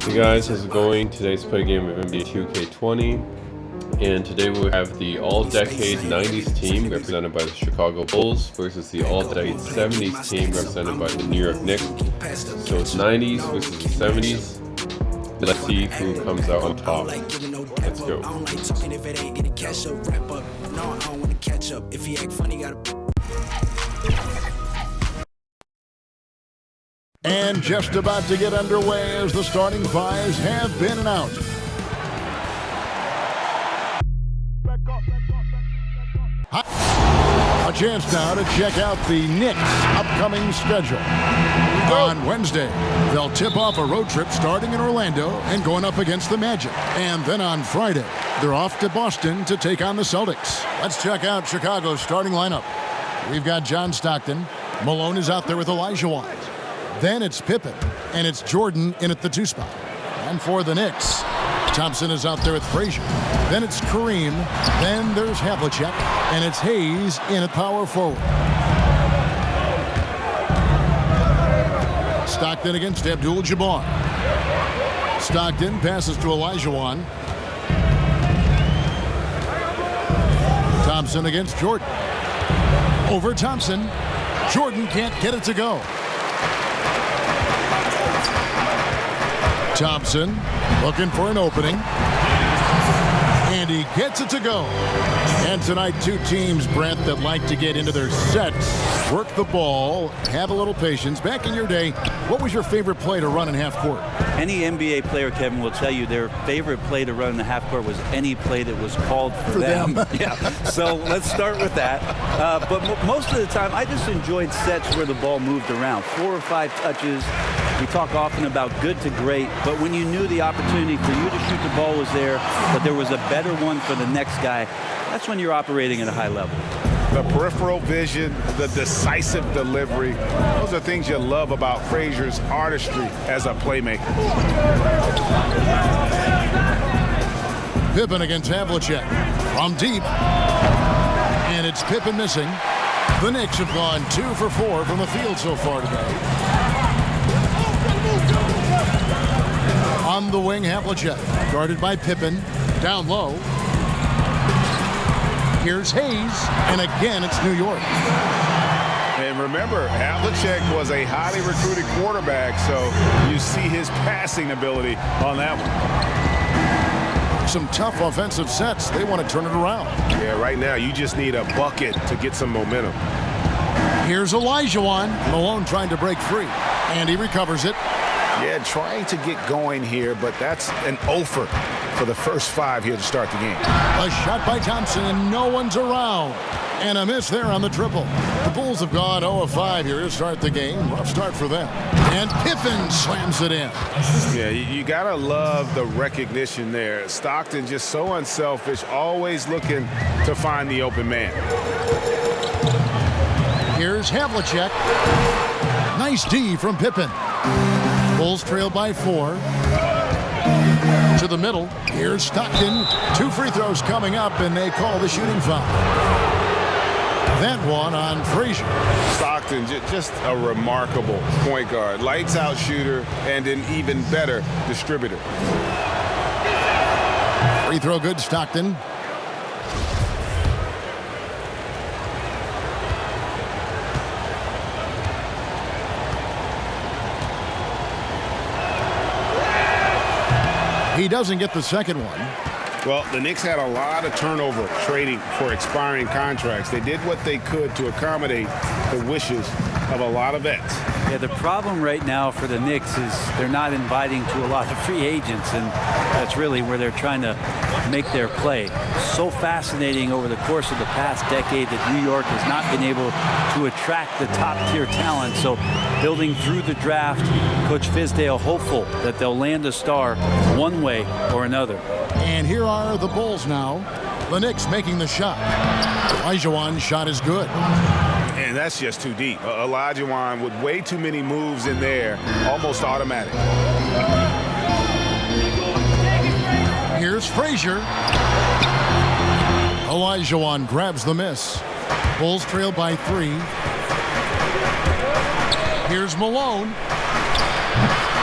Hey guys, how's it going? Today's play game of NBA 2K20, and today we have the all-decade 90s team represented by the Chicago Bulls versus the all-decade 70s team represented by the New York Knicks. So it's 90s versus the 70s. Let's see who comes out on top. Let's go. And just about to get underway as the starting fives have been announced. A chance now to check out the Knicks' upcoming schedule. On Wednesday, they'll tip off a road trip starting in Orlando and going up against the Magic. And then on Friday, they're off to Boston to take on the Celtics. Let's check out Chicago's starting lineup. We've got John Stockton. Malone is out there with Olajuwon. Then it's Pippen, and it's Jordan in at the 2 spot. And for the Knicks, Thompson is out there with Frazier. Then it's Kareem. Then there's Havlicek, and it's Hayes in at power forward. Stockton against Abdul-Jabbar. Stockton passes to Olajuwon. Thompson against Jordan. Over Thompson. Jordan can't get it to go. Thompson looking for an opening. And he gets it to go. And tonight, two teams, Brent, that like to get into their sets, work the ball, have a little patience. Back in your day, what was your favorite play to run in half court? Any NBA player, Kevin, will tell you their favorite play to run in the half court was any play that was called for them. Yeah. So let's start with that. But most of the time, I just enjoyed sets where the ball moved around. 4 or 5 touches. We talk often about good to great, but when you knew the opportunity for you to shoot the ball was there, but there was a better one for the next guy, that's when you're operating at a high level. The peripheral vision, the decisive delivery, those are things you love about Frazier's artistry as a playmaker. Pippen against Havlicek from deep. And it's Pippen missing. The Knicks have gone 2 for 4 from the field so far today. On the wing, Havlicek, guarded by Pippen, down low. Here's Hayes, and again, it's New York. And remember, Havlicek was a highly recruited quarterback, so you see his passing ability on that one. Some tough offensive sets. They want to turn it around. Yeah, right now, you just need a bucket to get some momentum. Here's Olajuwon. Malone trying to break free, and he recovers it. Yeah, trying to get going here, but that's an offer for the first 5 here to start the game. A shot by Thompson, and no one's around. And a miss there on the triple. The Bulls have gone 0 of 5 here to start the game. Rough start for them. And Pippen slams it in. Yeah, you got to love the recognition there. Stockton just so unselfish, always looking to find the open man. Here's Havlicek. Nice D from Pippen. Bulls trail by 4. To the middle. Here's Stockton. 2 free throws coming up, and they call the shooting foul. That one on Frazier. Stockton, just a remarkable point guard. Lights out shooter and an even better distributor. Free throw good, Stockton. He doesn't get the second one. Well, the Knicks had a lot of turnover trading for expiring contracts. They did what they could to accommodate the wishes of a lot of vets. Yeah, the problem right now for the Knicks is they're not inviting to a lot of free agents, and that's really where they're trying to make their play. So fascinating over the course of the past decade that New York has not been able to attract the top-tier talent. So building through the draft, Coach Fizdale hopeful that they'll land a star one way or another. And here are the Bulls now. The Knicks making the shot. Olajuwon's shot is good. And that's just too deep. Olajuwon with way too many moves in there, almost automatic. Here's Frazier. Olajuwon grabs the miss. Bulls trail by 3. Here's Malone.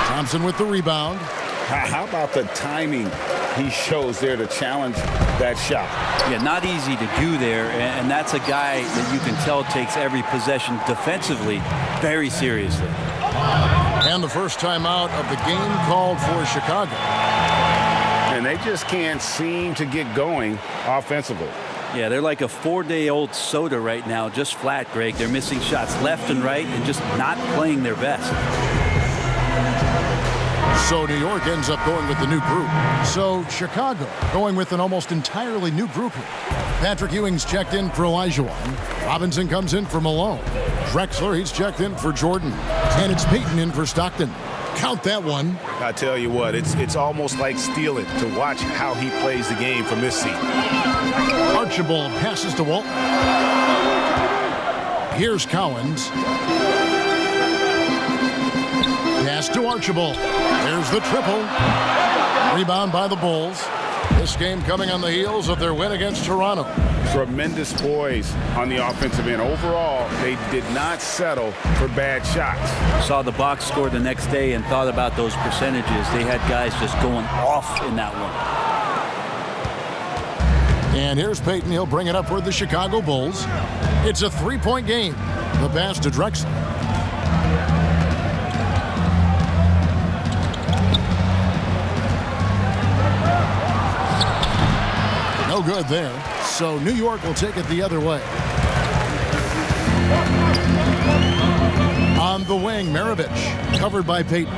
Thompson with the rebound. How about the timing he shows there to challenge that shot? Yeah, not easy to do there, and that's a guy that you can tell takes every possession defensively very seriously. And the first timeout of the game called for Chicago. And they just can't seem to get going offensively. Yeah, they're like a 4-day-old soda right now, just flat, Greg. They're missing shots left and right and just not playing their best. So New York ends up going with the new group. So Chicago going with an almost entirely new group here. Patrick Ewing's checked in for Olajuwon. Robinson comes in for Malone. Drexler, he's checked in for Jordan. And it's Payton in for Stockton. Count that one. I tell you what, it's almost like stealing to watch how he plays the game from this seat. Archibald passes to Walton. Here's Cowens. Pass to Archibald. There's the triple. Rebound by the Bulls. This game coming on the heels of their win against Toronto. Tremendous poise on the offensive end. Overall, they did not settle for bad shots. Saw the box score the next day and thought about those percentages. They had guys just going off in that one. And here's Payton. He'll bring it up for the Chicago Bulls. It's a three-point game. The pass to Drexler. No good there. So New York will take it the other way. On the wing, Maravich, covered by Payton.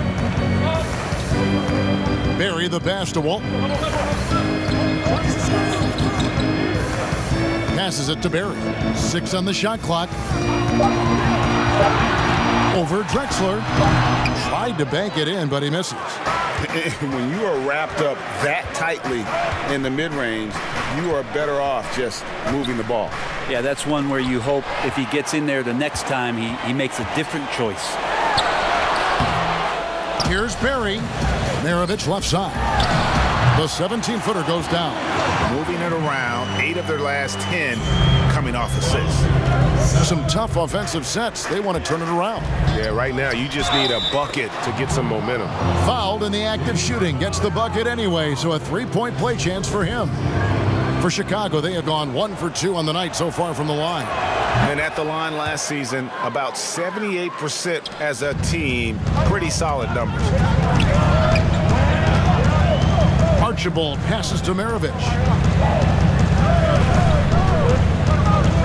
Barry, the pass to Walton. Passes it to Barry. 6 on the shot clock. Over Drexler. Tried to bank it in, but he misses. When you are wrapped up that tightly in the mid-range, you are better off just moving the ball. Yeah, that's one where you hope if he gets in there the next time, he makes a different choice. Here's Barry. Maravich left side. The 17-footer goes down. Moving it around, 8 of their last 10 coming off assists. Some tough offensive sets. They want to turn it around. Yeah, right now you just need a bucket to get some momentum. Fouled in the act of shooting. Gets the bucket anyway, so a three-point play chance for him. For Chicago, they have gone 1 for 2 on the night so far from the line. And at the line last season, about 78% as a team. Pretty solid numbers. Archibald passes to Maravich.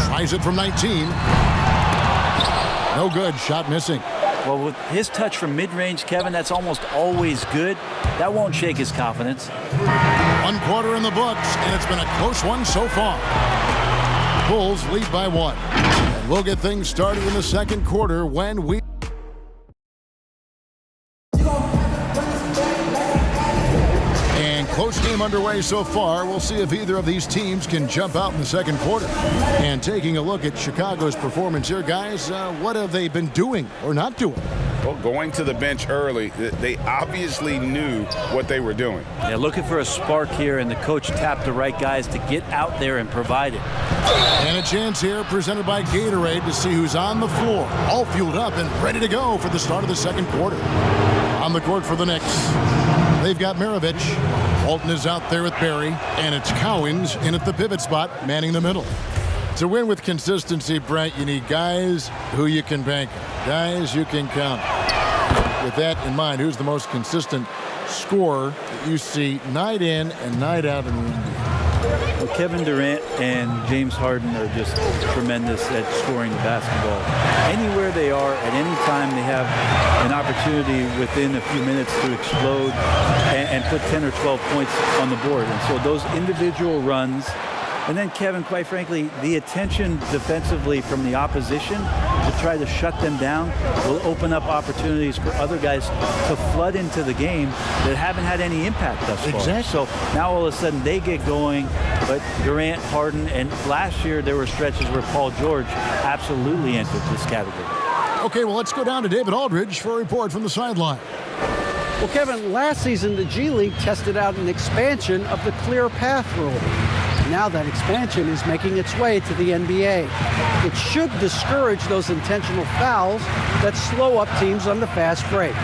Tries it from 19. No good. Shot missing. Well, with his touch from mid-range, Kevin, that's almost always good. That won't shake his confidence. 1 quarter in the books, and it's been a close one so far. Bulls lead by 1. And we'll get things started in the second quarter when we... Close game underway so far. We'll see if either of these teams can jump out in the second quarter. And taking a look at Chicago's performance here, guys, what have they been doing or not doing? Well, going to the bench early, they obviously knew what they were doing. Yeah, looking for a spark here, and the coach tapped the right guys to get out there and provide it. And a chance here presented by Gatorade to see who's on the floor, all fueled up and ready to go for the start of the second quarter. On the court for the Knicks, they've got Maravich. Walton is out there with Barry, and it's Cowens in at the pivot spot, manning the middle. To win with consistency, Brent, you need guys who you can bank on, guys you can count. With that in mind, who's the most consistent scorer that you see night in and night out in the NBA? Well, Kevin Durant and James Harden are just tremendous at scoring the basketball. Anywhere they are, at any time, they have an opportunity within a few minutes to explode and put 10 or 12 points on the board. And so those individual runs, and then Kevin, quite frankly, the attention defensively from the opposition to try to shut them down will open up opportunities for other guys to flood into the game that haven't had any impact thus far. Exactly. So now all of a sudden they get going, but Durant, Harden, and last year there were stretches where Paul George absolutely entered this category. Okay, well, let's go down to David Aldridge for a report from the sideline. Well, Kevin, last season the G League tested out an expansion of the clear path rule. Now that expansion is making its way to the NBA. It should discourage those intentional fouls that slow up teams on the fast break.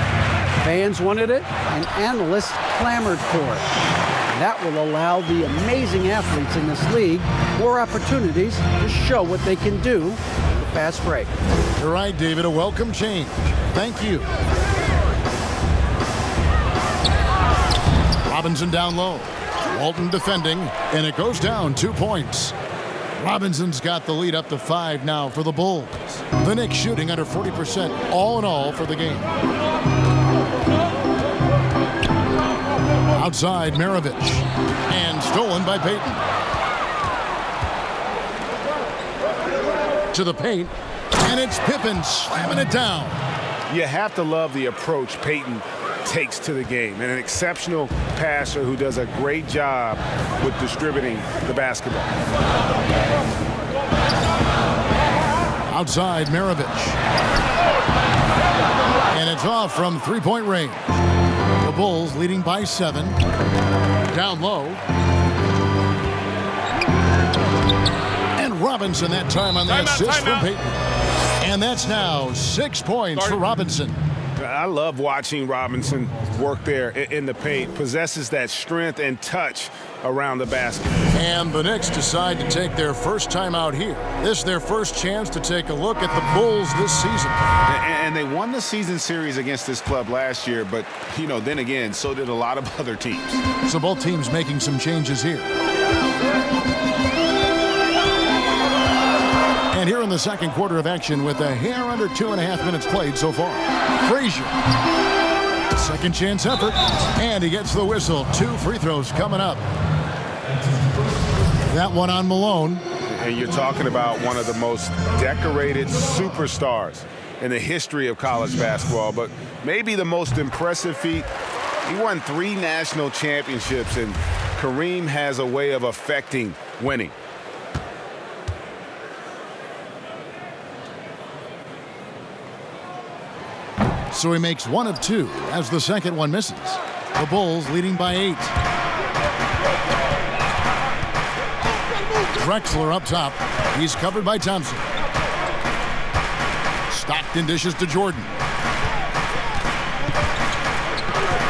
Fans wanted it, and analysts clamored for it. That will allow the amazing athletes in this league more opportunities to show what they can do with the fast break. You're right, David. A welcome change. Thank you. Robinson down low. Walton defending, and it goes down 2 points. Robinson's got the lead up to 5 now for the Bulls. The Knicks shooting under 40% all in all for the game. Outside, Maravich. And stolen by Payton. To the paint. And it's Pippen slamming it down. You have to love the approach Payton takes to the game, and an exceptional passer who does a great job with distributing the basketball. Outside, Maravich. And it's off from three-point range. The Bulls leading by 7. Down low. And Robinson that time on the assist from Payton. And that's now 6 points for Robinson. I love watching Robinson work there in the paint. Possesses that strength and touch around the basket. And the Knicks decide to take their first time out here. This is their first chance to take a look at the Bulls this season. And they won the season series against this club last year, but, you know, then again, so did a lot of other teams. So both teams making some changes here. And here in the second quarter of action with a hair under 2.5 minutes played so far. Frazier. Second chance effort. And he gets the whistle. 2 free throws coming up. That one on Malone. And you're talking about one of the most decorated superstars in the history of college basketball, but maybe the most impressive feat. He won 3 national championships, and Kareem has a way of affecting winning. So he makes 1 of 2 as the second one misses. The Bulls leading by 8. Drexler up top. He's covered by Thompson. Stockton dishes to Jordan.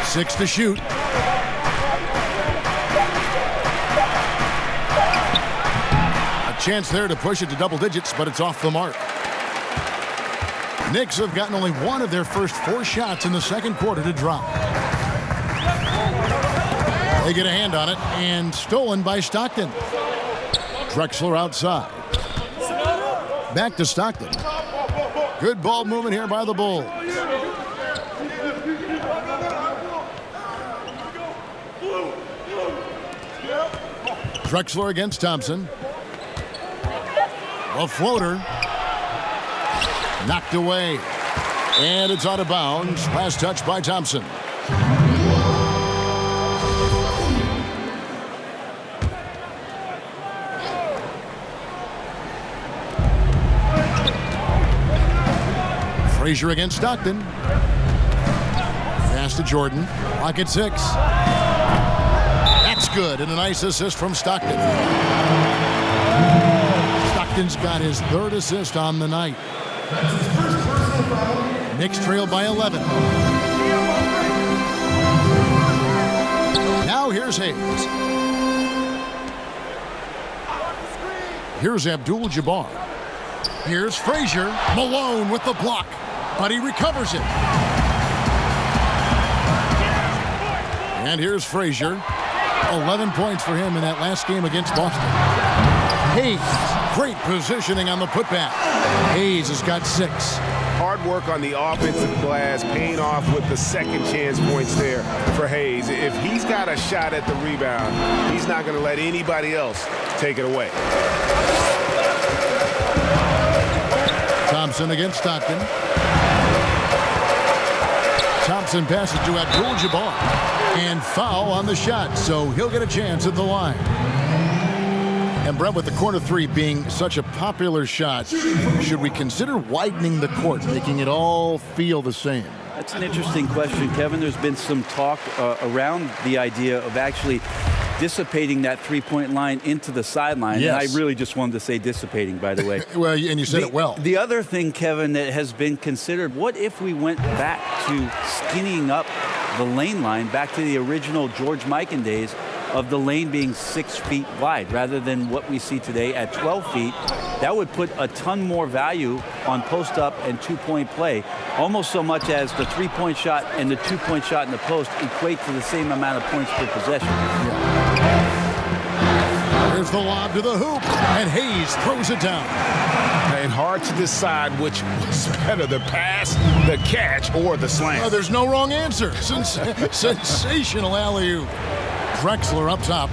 6 to shoot. A chance there to push it to double digits, but it's off the mark. Knicks have gotten only 1 of their first 4 shots in the second quarter to drop. They get a hand on it, and stolen by Stockton. Drexler outside. Back to Stockton. Good ball movement here by the Bulls. Drexler against Thompson. A floater. Knocked away. And it's out of bounds. Last touch by Thompson. Frazier against Stockton. Pass to Jordan. Clock at 6. That's good. And a nice assist from Stockton. Stockton's got his 3rd assist on the night. Knicks trail by 11. Now here's Hayes. Here's Abdul-Jabbar. Here's Frazier. Malone with the block, but he recovers it. And here's Frazier. 11 points for him in that last game against Boston. Hayes, great positioning on the putback. Hayes has got 6. Hard work on the offensive glass, paying off with the second chance points there for Hayes. If he's got a shot at the rebound, he's not going to let anybody else take it away. Thompson against Stockton. Thompson passes to Abdul-Jabbar. And foul on the shot, so he'll get a chance at the line. And Brett, with the corner 3 being such a popular shot, should we consider widening the court, making it all feel the same? That's an interesting question, Kevin. There's been some talk around the idea of actually dissipating that three-point line into the sideline. Yes. And I really just wanted to say dissipating, by the way. Well, and you said it well. The other thing, Kevin, that has been considered, what if we went back to skinnying up the lane line, back to the original George Mikan days of the lane being 6 feet wide rather than what we see today at 12 feet? That would put a ton more value on post-up and two-point play, almost so much as the three-point shot and the two-point shot in the post equate to the same amount of points per possession. Here's the lob to the hoop, and Hayes throws it down. And hard to decide which was better, the pass, the catch, or the slam. Oh, there's no wrong answer. Sensational alley-oop. Drexler up top.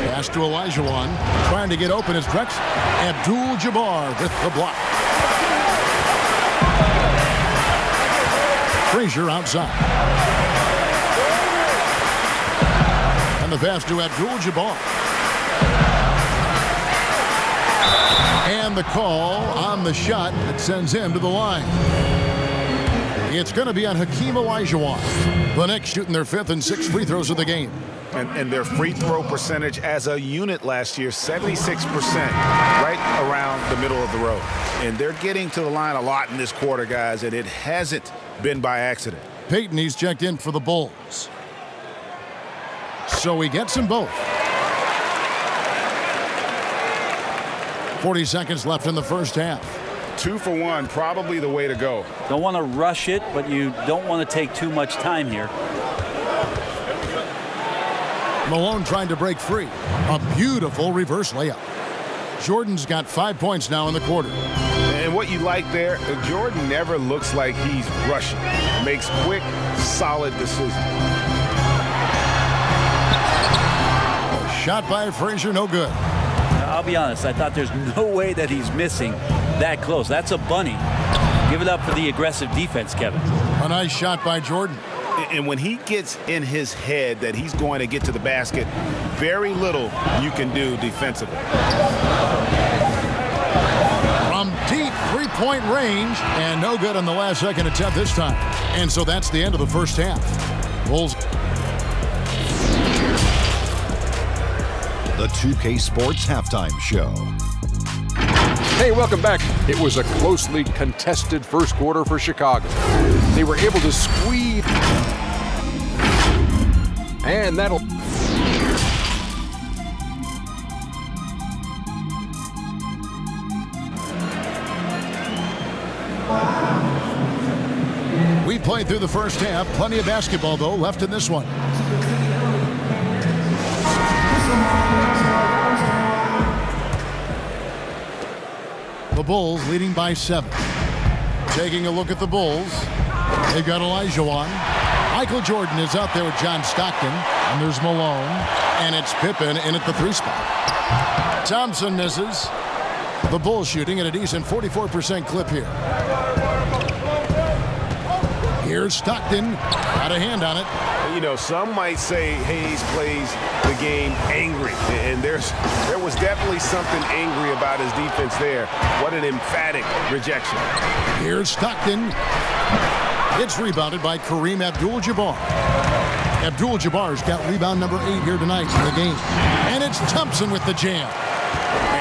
Pass to Olajuwon. Trying to get open as Drex. Abdul-Jabbar with the block. Frazier outside. And the pass to Abdul-Jabbar. And the call on the shot that sends him to the line. It's going to be on Hakeem Olajuwon. The Knicks shooting their 5th and 6th free throws of the game. And their free throw percentage as a unit last year, 76%, right around the middle of the road. And they're getting to the line a lot in this quarter, guys, and it hasn't been by accident. Payton, he's checked in for the Bulls. So he gets them both. 40 seconds left in the first half. 2 for 1, probably the way to go. Don't want to rush it, but you don't want to take too much time here. Malone trying to break free. A beautiful reverse layup. Jordan's got 5 points now in the quarter. And what you like there, Jordan never looks like he's rushing. Makes quick, solid decisions. Shot by Frazier, no good. I'll be honest, I thought there's no way that he's missing that close. That's a bunny. Give it up for the aggressive defense, Kevin. A nice shot by Jordan. And when he gets in his head that he's going to get to the basket, very little you can do defensively. From deep three-point range, and no good on the last second attempt this time. And so that's the end of the first half. Bulls. The 2K Sports Halftime Show. Hey, welcome back. It was a closely contested first quarter for Chicago. They were able to squeeze, and that'll... We played through the first half. Plenty of basketball, though, left in this one. The Bulls leading by 7. Taking a look at the Bulls. They've got Olajuwon. Michael Jordan is out there with John Stockton. And there's Malone. And it's Pippen in at the 3 spot. Thompson misses. The Bulls shooting at a decent 44% clip here. Here's Stockton. Got a hand on it. You know, some might say Hayes plays the game angry, and there was definitely something angry about his defense there. What an emphatic rejection. Here's Stockton. It's rebounded by Kareem Abdul-Jabbar. Abdul-Jabbar's got rebound number 8 here tonight in the game. And it's Thompson with the jam.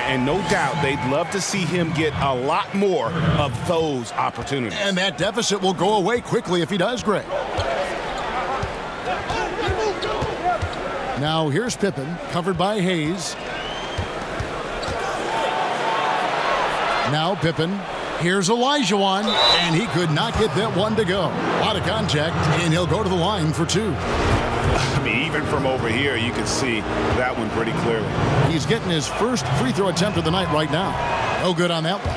And no doubt they'd love to see him get a lot more of those opportunities. And that deficit will go away quickly if he does, Greg. Now here's Pippen, covered by Hayes. Now Pippen. Here's Olajuwon, and he could not get that one to go. A lot of contact, and he'll go to the line for 2. I mean, even from over here, you can see that one pretty clearly. He's getting his first free throw attempt of the night right now. No good on that one.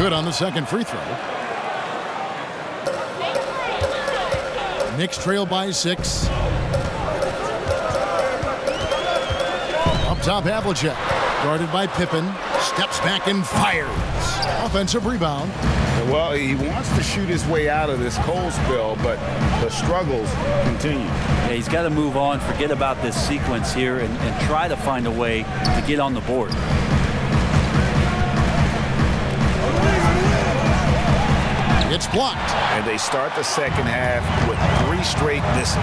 Good on the second free throw. Knicks trail by 6. Up top, Havlicek. Guarded by Pippen. Steps back and fires. Offensive rebound. Well, he wants to shoot his way out of this cold spell, but the struggles continue. Yeah, he's got to move on, forget about this sequence here, and try to find a way to get on the board. It's blocked. And they start the second half with 3 straight misses.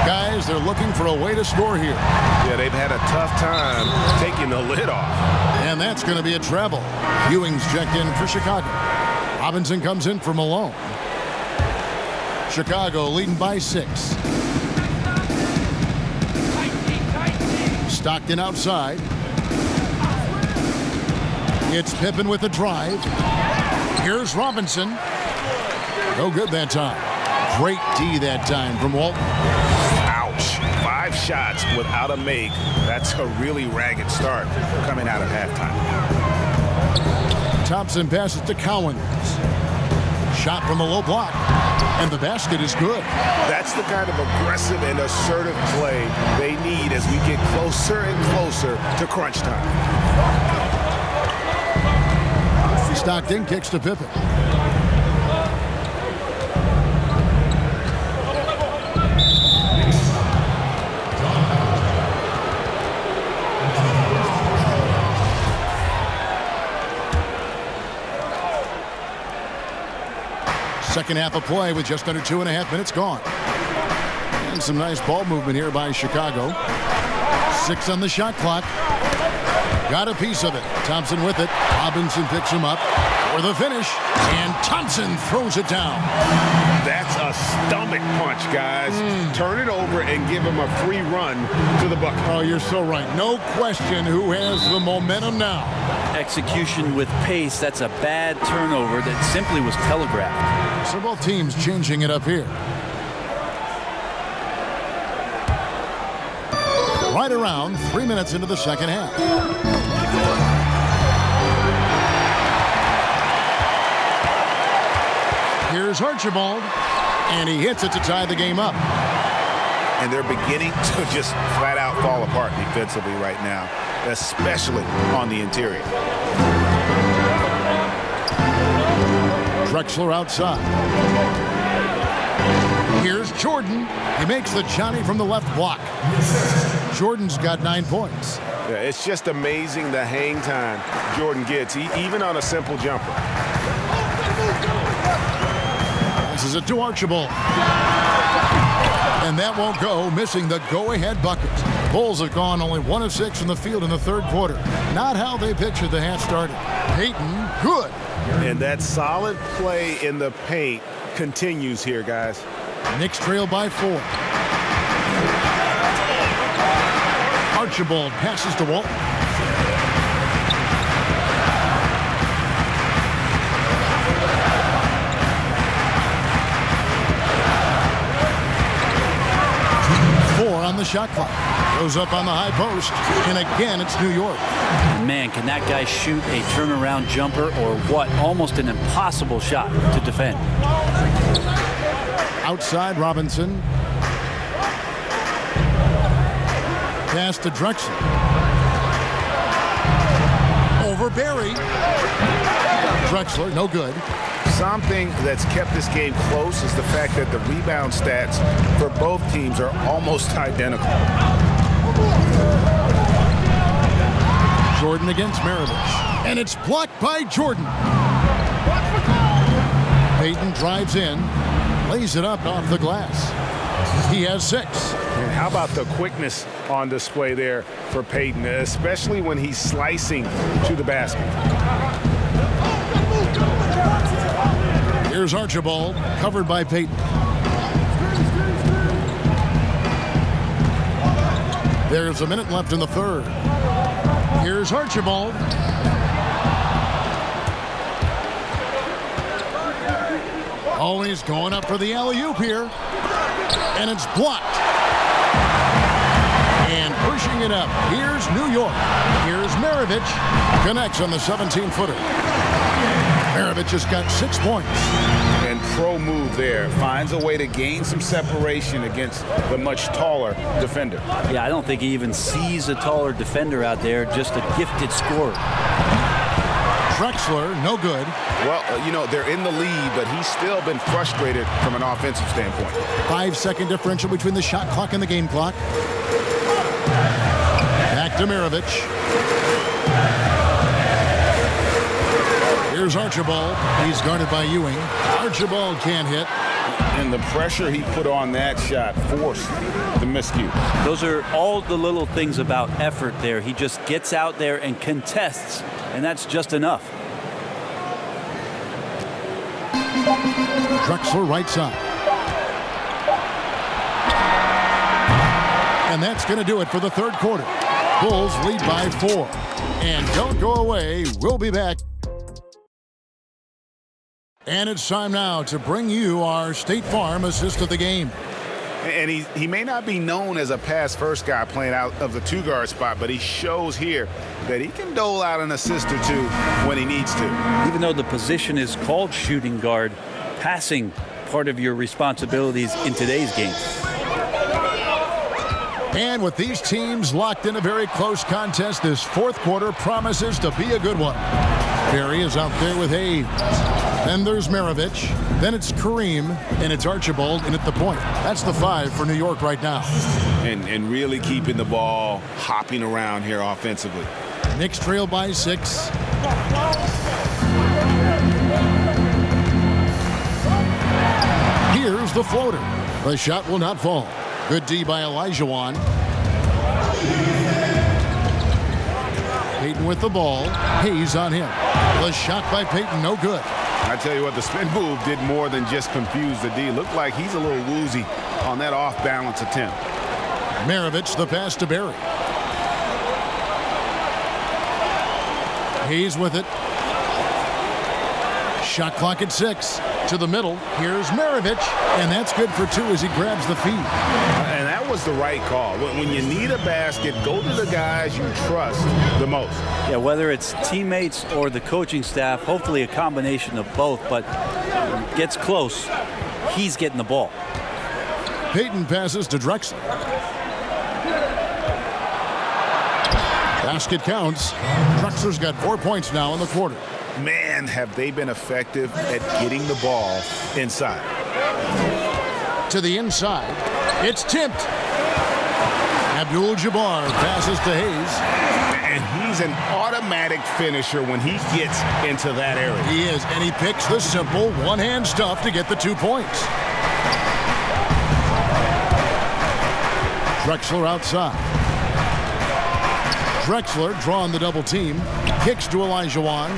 Guys, they're looking for a way to score here. Yeah, they've had a tough time taking the lid off. And that's going to be a travel. Ewing's checked in for Chicago. Robinson comes in for Malone. Chicago leading by 6. Stockton outside. It's Pippen with the drive. Here's Robinson. No good that time. Great D that time from Walton. Ouch. 5 shots without a make. That's a really ragged start coming out of halftime. Thompson passes to Cowens. Shot from the low block. And the basket is good. That's the kind of aggressive and assertive play they need as we get closer and closer to crunch time. Stockton kicks to Pippen. Second half of play with just under 2.5 minutes gone. And some nice ball movement here by Chicago. 6 on the shot clock. Got a piece of it. Thompson with it. Robinson picks him up for the finish. And Thompson throws it down. That's a stomach punch, guys. Turn it over and give him a free run to the bucket. Oh, you're so right. No question who has the momentum now. Execution with pace. That's a bad turnover that simply was telegraphed. So both teams changing it up here. Right around 3 minutes into the second half. Here's Archibald, and he hits it to tie the game up. And they're beginning to just flat out fall apart defensively right now, especially on the interior. Drexler outside. Here's Jordan. He makes the Johnny from the left block. Jordan's got 9 points. Yeah, it's just amazing the hang time Jordan gets, even on a simple jumper. This is it to Archibald. And that won't go, missing the go-ahead bucket. Bulls have gone only 1 of 6 from the field in the third quarter. Not how they pictured the half started. Payton, good. And that solid play in the paint continues here, guys. Knicks trail by 4. Archibald passes to Walton. On the shot clock. Goes up on the high post. And again, it's New York. Man, can that guy shoot a turnaround jumper or what? Almost an impossible shot to defend. Outside, Robinson. Pass to Drexler. Over Barry. Drexler, no good. Something that's kept this game close is the fact that the rebound stats for both teams are almost identical. Jordan against Maravich. And it's blocked by Jordan. Payton drives in, lays it up off the glass. He has 6. And how about the quickness on display there for Payton, especially when he's slicing to the basket. Here's Archibald, covered by Payton. There's a minute left in the third. Here's Archibald. Oh, he's going up for the alley-oop here. And it's blocked. And pushing it up. Here's New York. Here's Maravich. Connects on the 17-footer. Maravich has got 6 points. And pro move there. Finds a way to gain some separation against the much taller defender. Yeah, I don't think he even sees a taller defender out there, just a gifted scorer. Drexler, no good. Well, you know, they're in the lead, but he's still been frustrated from an offensive standpoint. 5-second differential between the shot clock and the game clock. Back to Maravich. Here's Archibald. He's guarded by Ewing. Archibald can't hit. And the pressure he put on that shot forced the miscue. Those are all the little things about effort there. He just gets out there and contests, and that's just enough. Drexler right side. And that's going to do it for the third quarter. Bulls lead by 4. And don't go away. We'll be back. And it's time now to bring you our State Farm assist of the game. And he may not be known as a pass-first guy playing out of the two-guard spot, but he shows here that he can dole out an assist or two when he needs to. Even though the position is called shooting guard, passing part of your responsibilities in today's game. And with these teams locked in a very close contest, this fourth quarter promises to be a good one. Perry is out there with Hayes. Then there's Maravich. Then it's Kareem, and it's Archibald in at the point. That's the 5 for New York right now. And really keeping the ball hopping around here offensively. Knicks trail by 6. Here's the floater. The shot will not fall. Good D by Olajuwon. Payton with the ball. Hayes on him. The shot by Payton, no good. I tell you what, the spin move did more than just confuse the D. Looked like he's a little woozy on that off-balance attempt. Maravich, the pass to Barry. Hayes with it. Shot clock at 6. To the middle. Here's Maravich. And that's good for 2 as he grabs the feed. And that was the right call. When you need a basket, go to the guys you trust the most. Yeah, whether it's teammates or the coaching staff, hopefully a combination of both, but when it gets close, he's getting the ball. Payton passes to Drexler. Basket counts. Drexler's got 4 points now in the quarter. Man, have they been effective at getting the ball inside. To the inside. It's tipped. Abdul-Jabbar passes to Hayes. And he's an automatic finisher when he gets into that area. He is, and he picks the simple one-hand stuff to get the 2 points. Drexler outside. Drexler drawing the double team. Kicks to Olajuwon.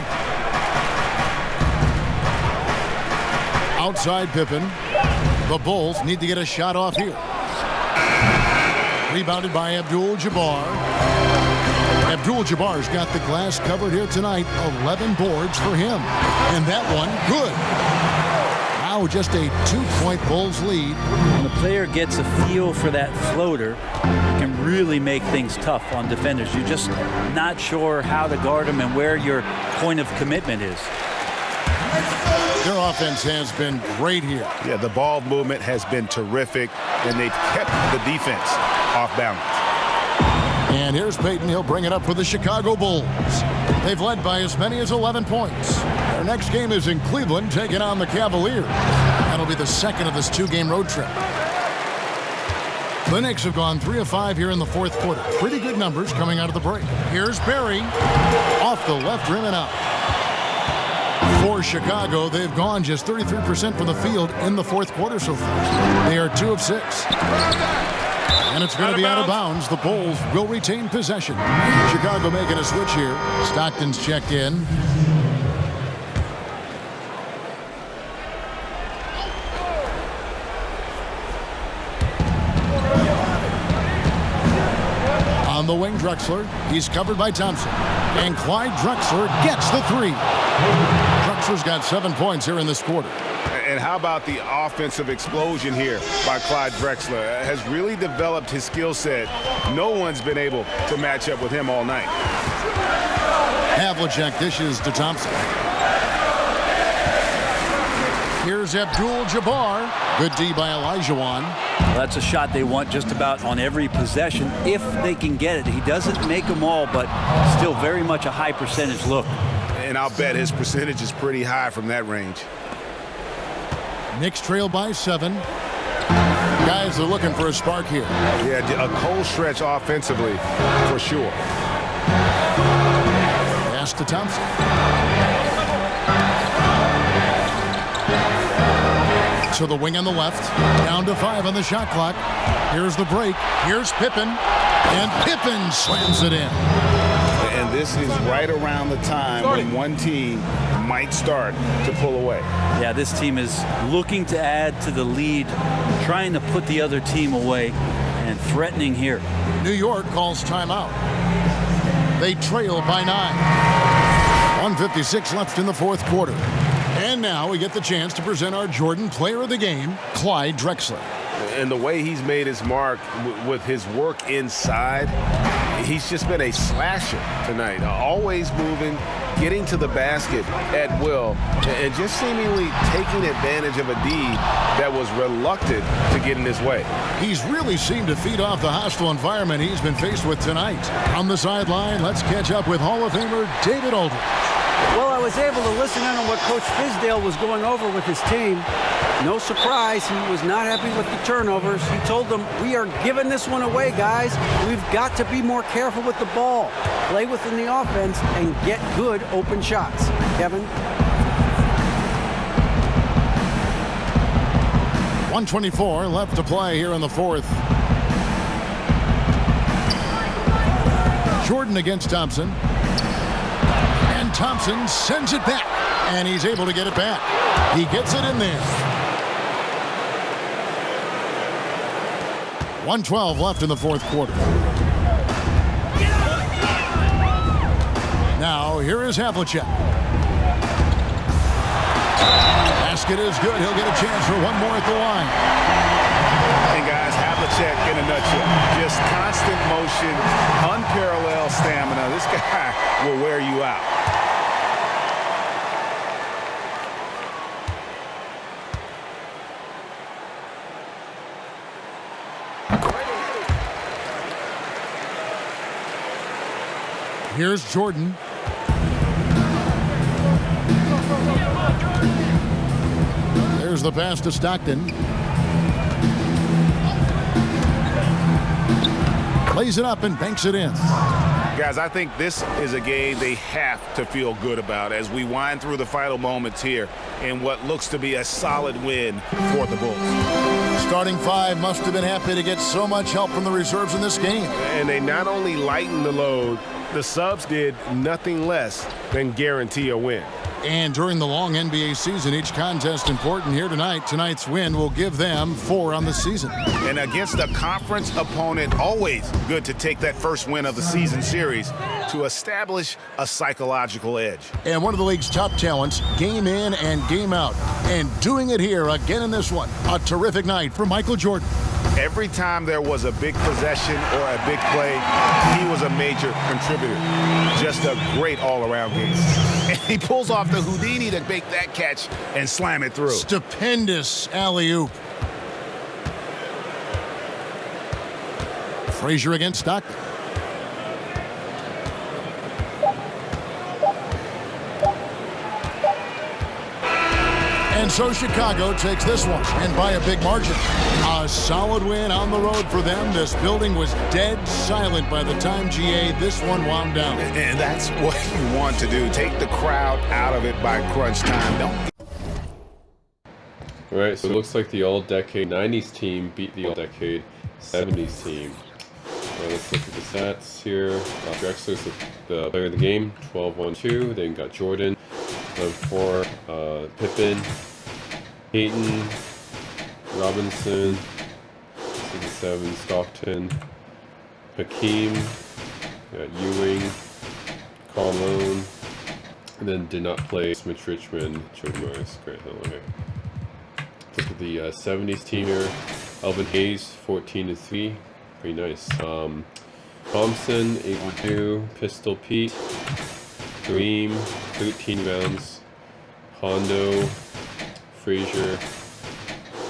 Outside Pippen. The Bulls need to get a shot off here. Rebounded by Abdul-Jabbar. Abdul-Jabbar's got the glass covered here tonight. 11 boards for him. And that one, good. Now just a 2-point Bulls lead. When a player gets a feel for that floater, it can really make things tough on defenders. You're just not sure how to guard them and where your point of commitment is. Their offense has been great here. Yeah, the ball movement has been terrific, and they've kept the defense off balance. And here's Payton. He'll bring it up for the Chicago Bulls. They've led by as many as 11 points. Their next game is in Cleveland, taking on the Cavaliers. That'll be the second of this 2-game road trip. The Knicks have gone 3 of 5 here in the fourth quarter. Pretty good numbers coming out of the break. Here's Barry. Off the left rim and out. For Chicago, they've gone just 33% from the field in the fourth quarter so far. They are 2 of 6. And it's going to be out of bounds. The Bulls will retain possession. Chicago making a switch here. Stockton's checked in. On the wing, Drexler. He's covered by Thompson. And Clyde Drexler gets the 3. Drexler's got 7 points here in this quarter. And how about the offensive explosion here by Clyde Drexler? Has really developed his skill set. No one's been able to match up with him all night. Havlicek dishes to Thompson. Here's Abdul-Jabbar. Good D by Olajuwon. Well, that's a shot they want just about on every possession if they can get it. He doesn't make them all, but still very much a high percentage look. And I'll bet his percentage is pretty high from that range. Knicks trail by 7. Guys are looking for a spark here. Yeah, a cold stretch offensively for sure. Pass to Thompson. To the wing on the left. Down to 5 on the shot clock. Here's the break. Here's Pippen. And Pippen slams it in. And this is right around the time when one team might start to pull away. Yeah, this team is looking to add to the lead, trying to put the other team away, and threatening here. New York calls timeout. They trail by 9. 1:56 left in the fourth quarter. And now we get the chance to present our Jordan Player of the Game, Clyde Drexler. And the way he's made his mark with his work inside, he's just been a slasher tonight. Always moving, getting to the basket at will, and just seemingly taking advantage of a D that was reluctant to get in his way. He's really seemed to feed off the hostile environment he's been faced with tonight. On the sideline, let's catch up with Hall of Famer David Aldridge. Well, I was able to listen in on what Coach Fizdale was going over with his team. No surprise, he was not happy with the turnovers. He told them, we are giving this one away, guys. We've got to be more careful with the ball, play within the offense, and get good open shots. Kevin? 1:24 left to play here in the fourth. Jordan against Thompson. And Thompson sends it back. And he's able to get it back. He gets it in there. 1:12 left in the fourth quarter. Now, here is Havlicek. Basket is good. He'll get a chance for one more at the line. And guys, Havlicek in a nutshell. Just constant motion, unparalleled stamina. This guy will wear you out. Here's Jordan. There's the pass to Stockton. Lays it up and banks it in. Guys, I think this is a game they have to feel good about as we wind through the final moments here in what looks to be a solid win for the Bulls. Starting 5 must have been happy to get so much help from the reserves in this game. And they not only lightened the load, the subs did nothing less than guarantee a win. And during the long NBA season, each contest important here tonight. Tonight's win will give them 4 on the season. And against a conference opponent, always good to take that first win of the season series to establish a psychological edge. And one of the league's top talents, game in and game out. And doing it here again in this one. A terrific night for Michael Jordan. Every time there was a big possession or a big play, he was a major contributor. Just a great all-around game. And he pulls off the Houdini to make that catch and slam it through. Stupendous alley-oop. Frazier against Stockton. And so Chicago takes this one, and by a big margin. A solid win on the road for them. This building was dead silent by the time GA this one wound down. And that's what you want to do. Take the crowd out of it by crunch time. All right, so it looks like the all-decade 90s team beat the all-decade 70s team. Let's look at the stats here. Drexler's the player of the game, 12-1-2. Then got Jordan, 4, Pippen, Peyton, Robinson, 7, Stockton, Hakeem, Ewing, Karl Malone, and then did not play Smith Richmond, Joe Morris, Grant Hill. Okay. Look at the 70s team here. Elvin Hayes, 14-3. Pretty nice. Thompson, 8-2. Pistol Pete. Kareem, 13 rounds. Hondo. Frazier.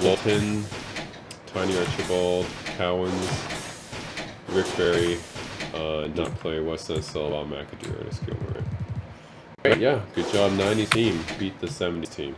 Walton. Tiny Archibald. Cowens. Rick Barry. Not play Weston Sullivan, McAdoo, Ernest Gilmore. Right, yeah, good job, 90s team. Beat the 70s team.